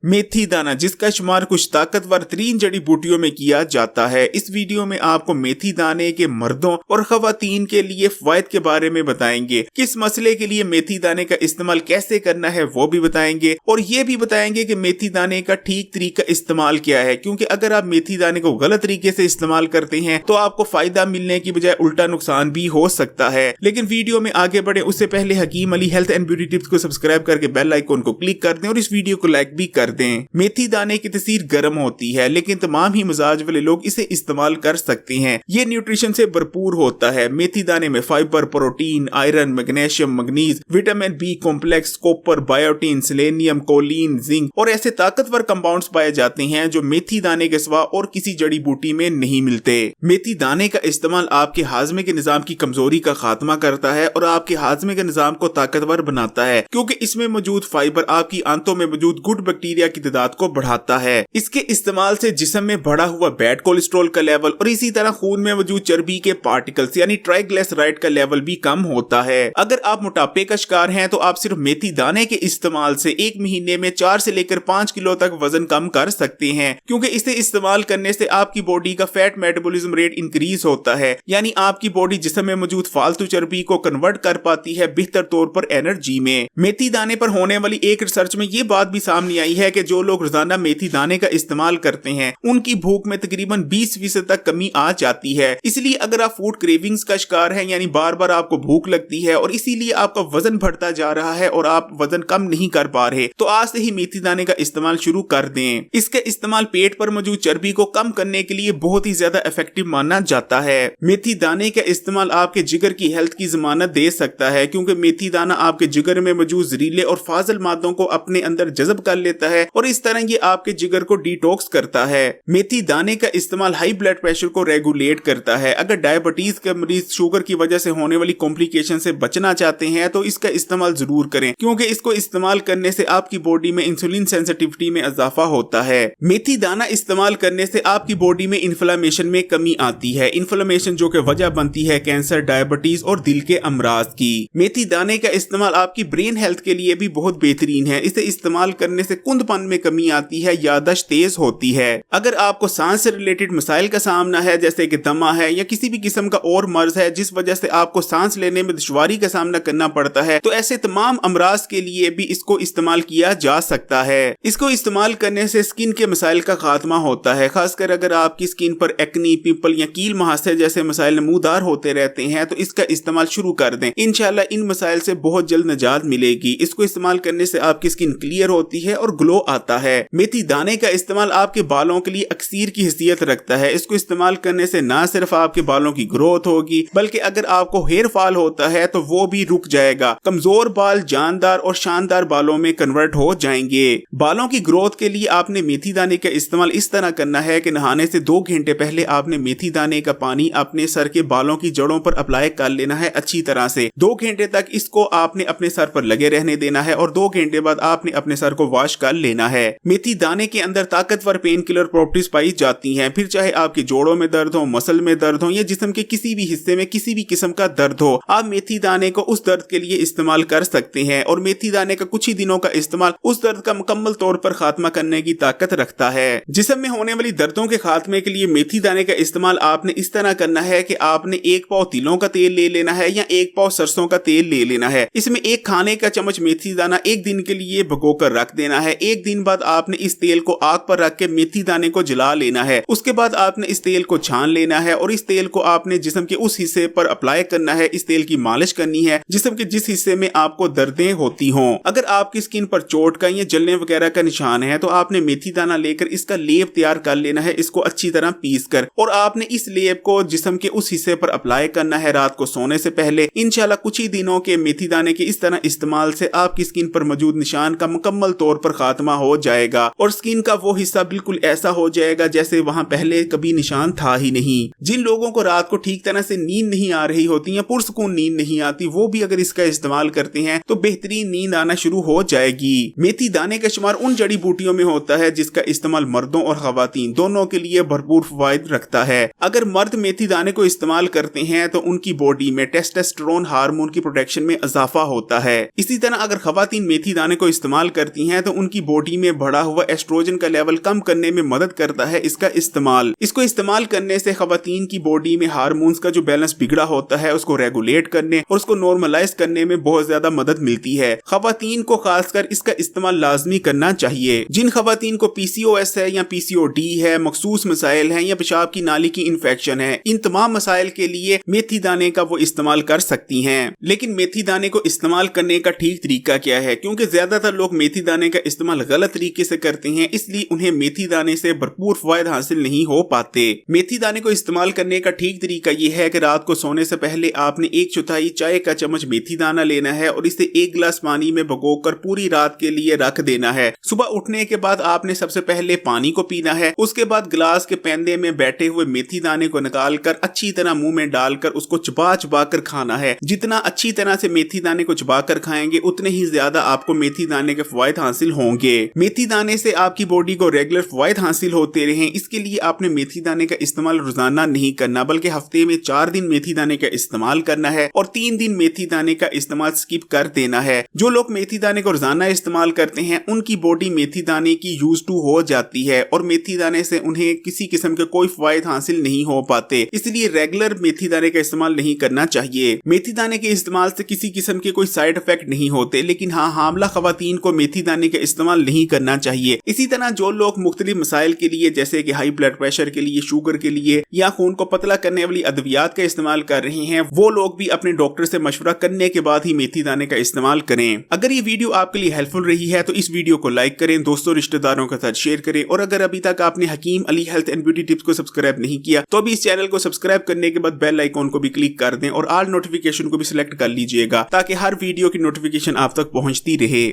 मेथी दाना, जिसका शुमार कुछ ताकतवर तरीन जड़ी बूटियों में किया जाता है। इस वीडियो में आपको मेथी दाने के मर्दों और खवातीन के लिए फवायद के बारे में बताएंगे। किस मसले के लिए मेथी दाने का इस्तेमाल कैसे करना है वो भी बताएंगे, और ये भी बताएंगे कि मेथी दाने का ठीक तरीका इस्तेमाल क्या है, क्योंकि अगर आप मेथी दाने को गलत तरीके से इस्तेमाल करते हैं तो आपको फायदा मिलने की बजाय उल्टा नुकसान भी हो सकता है। लेकिन वीडियो में आगे बढ़े उससे पहले Hakeem Ali health and beauty tips को सब्सक्राइब करके बेल आइकन को क्लिक कर दें और इस वीडियो को लाइक भी कर दें। मेथी दाने की तसीर गर्म होती है, लेकिन तमाम ही मिजाज वाले लोग इसे इस्तेमाल कर सकते हैं। ये न्यूट्रिशन से भरपूर होता है। मेथी दाने में fibre, protein, iron, magnesium, manganese, vitamin B complex, copper, biotin, selenium, choline, zinc और ऐसे ताकतवर कंपाउंड्स पाए जाते हैं जो मेथी दाने के सिवा और किसी जड़ी बूटी में नहीं मिलते। मेथी दाने का इस्तेमाल आपके हाजमे के निजाम की कमजोरी का खात्मा करता है और आपके हाजमे के निजाम को ताकतवर बनाता है, क्योंकि इसमें मौजूद फाइबर आपकी आंतों में मौजूद गुड बैक्टीरिया की तादाद को बढ़ाता है। इसके इस्तेमाल से जिस्म में बढ़ा हुआ बैड कोलेस्ट्रॉल का लेवल और इसी तरह खून में मौजूद चर्बी के पार्टिकल्स यानी ट्राइग्लिसराइड का लेवल भी कम होता है। अगर आप मोटापे का शिकार हैं तो आप सिर्फ मेथी दाने के इस्तेमाल से एक महीने में 4 से लेकर 5 किलो तक वजन कम कर सकते हैं, क्योंकि इसे इस्तेमाल करने से आपकी बॉडी का फैट मेटाबॉलिज्म रेट इंक्रीज होता है, यानी आपकी बॉडी जिस्म में मौजूद फालतू चर्बी को कन्वर्ट कर पाती है बेहतर तौर पर एनर्जी में। मेथी दाने पर होने वाली एक रिसर्च में ये बात भी सामने आई है कि जो लोग रोजाना मेथी दाने का इस्तेमाल करते हैं उनकी भूख में तकरीबन 20% तक कमी आ जाती है। इसलिए अगर आप फूड क्रेविंग्स का शिकार हैं, यानी बार बार आपको भूख लगती है और इसीलिए आपका वजन बढ़ता जा रहा है और आप वजन कम नहीं कर पा रहे, तो आज से ही मेथी दाने का इस्तेमाल शुरू कर दें। इसका इस्तेमाल पेट पर मौजूद चर्बी को कम करने के लिए बहुत ही ज्यादा इफेक्टिव माना जाता है। मेथी दाने का इस्तेमाल आपके जिगर की हेल्थ की जमानत दे सकता है, क्योंकि मेथी दाना आपके जिगर में मौजूद जहरीले और फाजिल मादों को अपने अंदर जज़ब कर लेता है और इस तरह ये आपके जिगर को डिटॉक्स करता है। मेथी दाने का इस्तेमाल हाई ब्लड प्रेशर को रेगुलेट करता है। अगर डायबिटीज के मरीज शुगर की वजह से होने वाली कॉम्प्लिकेशन से बचना चाहते हैं तो इसका इस्तेमाल जरूर करें, क्योंकि इसको इस्तेमाल करने से आपकी बॉडी में इंसुलिन सेंसिटिविटी में इजाफा होता है। मेथी दाना इस्तेमाल करने से आपकी बॉडी में इन्फ्लेमेशन में कमी आती है। इन्फ्लेमेशन जो कि वजह बनती है कैंसर, डायबिटीज और दिल के अमराज की। मेथी दाने का इस्तेमाल आपकी ब्रेन हेल्थ के लिए भी बहुत बेहतरीन है। इसे इस्तेमाल करने से कुंदपन में कमी आती है, याददाश्त तेज होती है। अगर आपको सांस से रिलेटेड मसाइल का सामना है, जैसे कि दमा है या किसी भी किस्म का और मर्ज है जिस वजह से आपको सांस लेने में दुश्वारी का सामना करना पड़ता है, तो ऐसे तमाम अमराज के लिए भी इसको इस्तेमाल किया जा सकता है। इसको इस्तेमाल करने से स्किन के मसाइल का खात्मा होता है। खासकर अगर आपकी स्किन पर एक्नी, पिंपल या कील मुहासे जैसे मसाइल नमूदार होते रहते हैं तो इसका इस्तेमाल शुरू कर दें। इंशाल्लाह इन मसाइल से बहुत जल्द निजात मिलेगी। इसको इस्तेमाल करने से आपकी स्किन क्लियर होती है और ग्लो आता है। मेथी दाने का इस्तेमाल आपके बालों के लिए अक्सीर की हैसियत रखता है। इसको इस्तेमाल करने से न सिर्फ आपके बालों की ग्रोथ होगी, बल्कि अगर आपको हेयर फॉल होता है तो वो भी रुक जाएगा। कमजोर बाल जानदार और शानदार बालों में कन्वर्ट हो जाएंगे। बालों की ग्रोथ के लिए आपने मेथी दाने का इस्तेमाल इस तरह करना है कि नहाने से 2 घंटे पहले आपने मेथी दाने का पानी अपने सर के बालों की जड़ों पर अप्लाई कर लेना है अच्छी तरह से। 2 घंटे तक इसको आपने अपने सर पर लगे रहने देना है और 2 घंटे बाद आपने अपने सर को वॉश कर लेना है। मेथी दाने के अंदर ताकतवर पेन किलर प्रॉपर्टीज पाई जाती हैं। फिर चाहे आपके जोड़ों में दर्द हो, मसल में दर्द हो या जिस्म के किसी भी हिस्से में किसी भी किस्म का दर्द हो, आप मेथी दाने को उस दर्द के लिए इस्तेमाल कर सकते हैं। और मेथी दाने का कुछ ही दिनों का इस्तेमाल उस दर्द का मुकम्मल तौर पर खात्मा करने की ताकत रखता है। जिस्म में होने वाली दर्दों के खात्मे के लिए मेथी दाने का इस्तेमाल आपने इस तरह करना है कि आपने 1 पाव तिलों का तेल ले लेना है या 1 पाव सरसों का तेल ले लेना है। इसमें 1 खाने का चम्मच मेथी दाना 1 दिन के लिए भिगोकर रख देना है। 1 दिन बाद आपने इस तेल को आग पर रख के मेथी दाने को जला लेना है। उसके बाद आपने इस तेल को छान लेना है और इस तेल को आपने जिस्म के उस हिस्से पर अप्लाई करना है। इस तेल की मालिश करनी है जिस्म के जिस हिस्से में आपको दर्दें होती हों। अगर आपकी स्किन पर चोट का या जलने वगैरह का निशान है तो आपने मेथी दाना लेकर इसका लेप तैयार कर लेना है, इसको अच्छी तरह पीस कर, और आपने इस लेप को जिस्म के उस हिस्से पर अप्लाई करना है रात को सोने से पहले। इंशाल्लाह कुछ ही दिनों के मेथी दाने के इस तरह इस्तेमाल से आपकी स्किन पर मौजूद निशान का मुकम्मल तौर पर खात्मा हो जाएगा और स्किन का वो हिस्सा बिल्कुल ऐसा हो जाएगा जैसे वहां पहले कभी निशान था ही नहीं। जिन लोगों को रात को ठीक तरह से नींद नहीं आ रही होती या पुरसुकून नींद नहीं आती, वो भी अगर इसका इस्तेमाल करते हैं तो बेहतरीन नींद आना शुरू हो जाएगी। मेथी दाने का शुमार उन जड़ी बूटियों में होता है जिसका इस्तेमाल मर्दों और खवातीन दोनों के लिए भरपूर फवायद रखता है। अगर मर्द मेथी दाने को इस्तेमाल करते हैं तो उनकी बॉडी में टेस्टोस्टेरोन हार्मोन की प्रोडक्शन में इजाफा होता है। इसी तरह अगर खवातीन मेथी दाने को इस्तेमाल करती हैं तो उनकी बॉडी में बढ़ा हुआ एस्ट्रोजन का लेवल कम करने में मदद करता है इसका इस्तेमाल। इसको इस्तेमाल करने से खवातीन की बॉडी में हार्मोन्स का जो बैलेंस बिगड़ा होता है उसको रेगुलेट करने और उसको नॉर्मलाइज करने में बहुत ज्यादा मदद मिलती है। खवातीन को खासकर इसका इस्तेमाल लाजमी करना चाहिए। जिन खवातीन को PCOS है या PCOD है, मखसूस मसाइल हैं या पेशाब की नाली की इन्फेक्शन है, इन तमाम मसाइल के लिए मेथी दाने का वो इस्तेमाल कर सकती हैं। लेकिन मेथी दाने को इस्तेमाल करने का ठीक तरीका क्या है, क्योंकि ज्यादातर लोग मेथी दाने का इस्तेमाल गलत तरीके से करते हैं, इसलिए उन्हें मेथी दाने से भरपूर फायदा हासिल नहीं हो पाते। मेथी दाने को इस्तेमाल करने का ठीक तरीका यह है कि रात को सोने से पहले आपने 1/4 चाय का चम्मच मेथी दाना लेना है और इसे 1 गिलास पानी में भिगोकर पूरी रात के लिए रख देना है। सुबह उठने के बाद आपने सबसे पहले पानी को पीना है, उसके बाद गिलास के पैंदे में बैठे हुए मेथी दाने को निकालकर अच्छी तरह मुंह में डालकर उसको चबा चबा कर खाना है। जितना अच्छी तरह से मेथी दाने को चबा कर खाएंगे उतने ही ज्यादा आपको मेथी दाने के फायदे हासिल होंगे। मेथी दाने से आपकी बॉडी को रेगुलर फायदे हासिल होते रहे, इसके लिए आपने मेथी दाने का इस्तेमाल रोजाना नहीं करना, बल्कि हफ्ते में 4 दिन मेथी दाने का इस्तेमाल करना है और 3 दिन मेथी दाने का इस्तेमाल स्किप कर देना है। जो लोग मेथी दाने को रोजाना इस्तेमाल करते हैं उनकी बॉडी मेथी दाने की यूज टू हो जाती है और मेथी दाने से उन्हें किसी किस्म के कोई फायदे हासिल नहीं हो पाते, इसलिए रेगुलर मेथी दाने का इस्तेमाल नहीं करना चाहिए। मेथी दाने के इस्तेमाल से किसी किस्म के कोई साइड इफेक्ट नहीं होते, लेकिन हाँ, हामला खवातीन को मेथी दाने का इस्तेमाल नहीं करना चाहिए। इसी तरह जो लोग मुख्तलिफ मसाइल के लिए जैसे कि हाई ब्लड प्रेशर के लिए, शुगर के लिए या खून को पतला करने वाली अद्वियात का इस्तेमाल कर रहे हैं, वो लोग भी अपने डॉक्टर से मशवरा करने के बाद ही मेथी दाने का इस्तेमाल करें। अगर ये वीडियो आपके लिए हेल्पफुल रही है तो इस वीडियो को लाइक करें, दोस्तों रिश्तेदारों के साथ शेयर करें और अगर अभी तक आपने Hakeem Ali health and beauty tips को सब्सक्राइब नहीं किया तो अभी इस चैनल को सब्सक्राइब करने के बाद बेल आइकॉन को भी क्लिक कर दें और ऑल नोटिफिकेशन को भी सिलेक्ट कर लीजिएगा ताकि हर वीडियो की नोटिफिकेशन आप तक पहुंचती रहे।